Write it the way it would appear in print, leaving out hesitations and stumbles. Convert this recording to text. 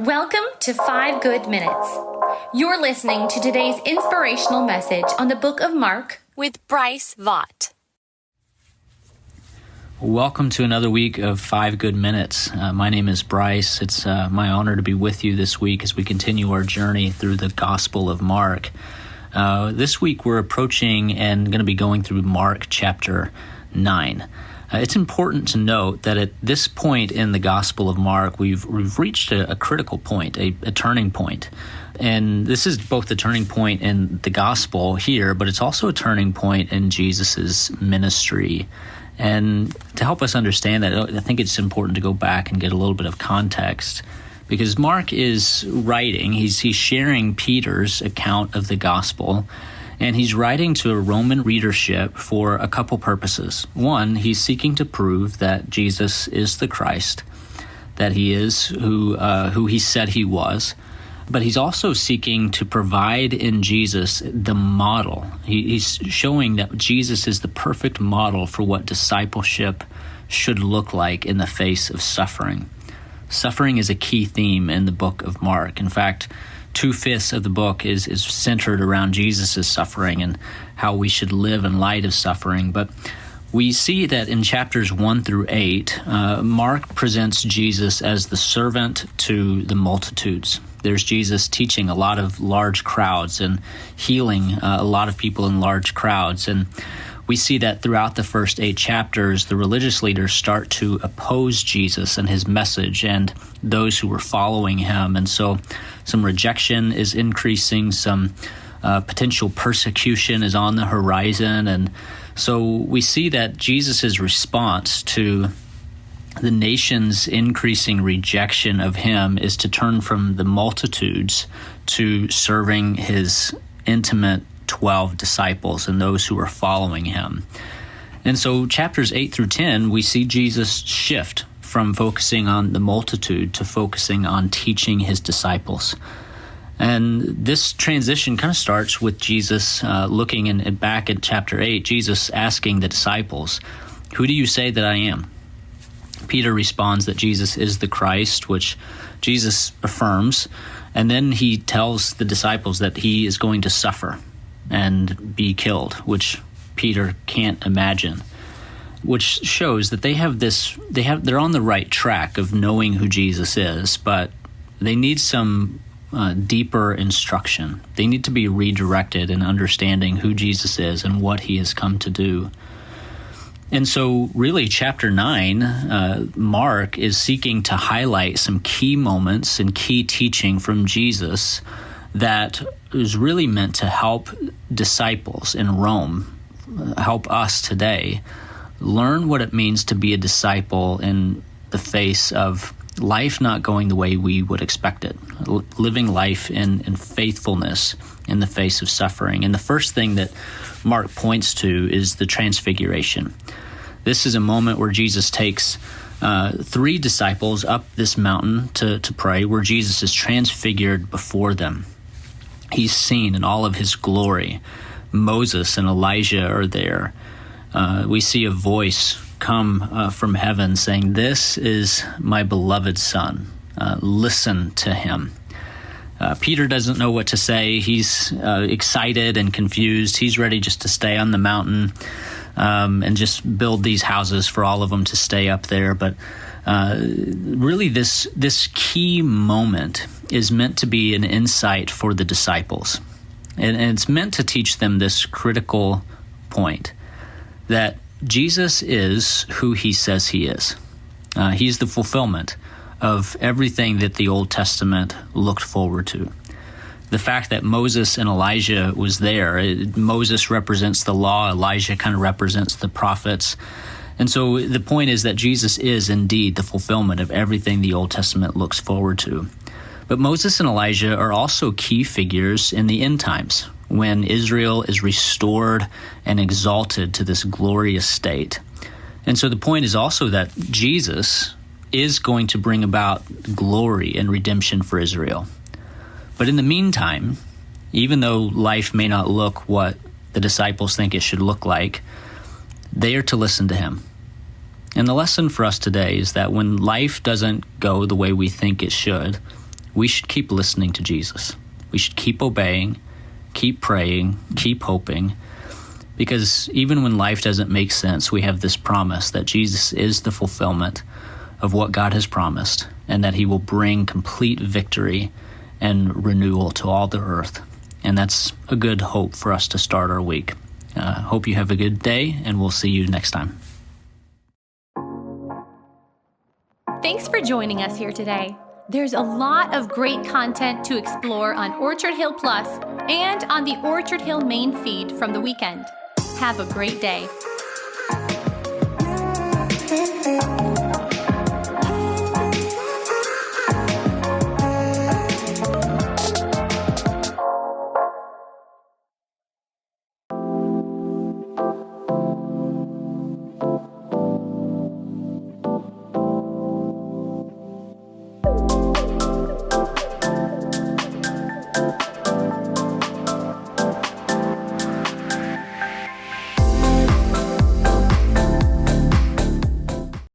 Welcome to 5 Good Minutes. You're listening to today's inspirational message on the book of Mark with Bryce Vaught. Welcome to another week of 5 Good Minutes. My name is Bryce. It's my honor to be with you this week as we continue our journey through the Gospel of Mark. This week we're approaching and going to be going through Mark chapter 9. It's important to note that at this point in the Gospel of Mark, we've reached a critical point, a turning point. And this is both the turning point in the Gospel here, but it's also a turning point in Jesus's ministry. And to help us understand that, I think it's important to go back and get a little bit of context, because Mark is writing, he's sharing Peter's account of the Gospel, and he's writing to a Roman readership for a couple purposes. One, he's seeking to prove that Jesus is the Christ, that he is who he said he was. But he's also seeking to provide in Jesus the model. He's showing that Jesus is the perfect model for what discipleship should look like in the face of suffering. Suffering is a key theme in the book of Mark. In fact, 2/5 of the book is centered around Jesus' suffering and how we should live in light of suffering. But we see that in chapters 1 through 8, Mark presents Jesus as the servant to the multitudes. There's Jesus teaching a lot of large crowds and healing a lot of people in large crowds. And we see that throughout the first 8 chapters, the religious leaders start to oppose Jesus and his message and those who were following him. And so some rejection is increasing, some potential persecution is on the horizon. And so we see that Jesus' response to the nation's increasing rejection of him is to turn from the multitudes to serving his intimate 12 disciples and those who are following him. And so chapters 8 through 10, we see Jesus shift from focusing on the multitude to focusing on teaching his disciples. And this transition kind of starts with Jesus looking back at chapter 8, Jesus asking the disciples, "Who do you say that I am?" Peter responds that Jesus is the Christ, which Jesus affirms. And then he tells the disciples that he is going to suffer and be killed, which Peter can't imagine, which shows that they're on the right track of knowing who Jesus is, but they need some deeper instruction. They need to be redirected in understanding who Jesus is and what he has come to do. And so really chapter 9, Mark is seeking to highlight some key moments and key teaching from Jesus that is really meant to help disciples in Rome, help us today, learn what it means to be a disciple in the face of life not going the way we would expect it, living life in faithfulness in the face of suffering. And the first thing that Mark points to is the transfiguration. This is a moment where Jesus takes 3 disciples up this mountain to pray, where Jesus is transfigured before them. He's seen in all of his glory. Moses and Elijah are there. We see a voice come from heaven saying, "This is my beloved son. Listen to him." Peter doesn't know what to say. He's excited and confused. He's ready just to stay on the mountain and just build these houses for all of them to stay up there. But really this key moment is meant to be an insight for the disciples. And it's meant to teach them this critical point, that Jesus is who he says he is. He's the fulfillment of everything that the Old Testament looked forward to. The fact that Moses and Elijah was there, Moses represents the law, Elijah kind of represents the prophets. And so the point is that Jesus is indeed the fulfillment of everything the Old Testament looks forward to. But Moses and Elijah are also key figures in the end times, when Israel is restored and exalted to this glorious state. And so the point is also that Jesus is going to bring about glory and redemption for Israel. But in the meantime, even though life may not look what the disciples think it should look like, they are to listen to him. And the lesson for us today is that when life doesn't go the way we think it should, we should keep listening to Jesus. We should keep obeying, keep praying, keep hoping, because even when life doesn't make sense, we have this promise that Jesus is the fulfillment of what God has promised, and that he will bring complete victory and renewal to all the earth. And that's a good hope for us to start our week. Hope you have a good day, and we'll see you next time. Thanks for joining us here today. There's a lot of great content to explore on Orchard Hill Plus and on the Orchard Hill main feed from the weekend. Have a great day.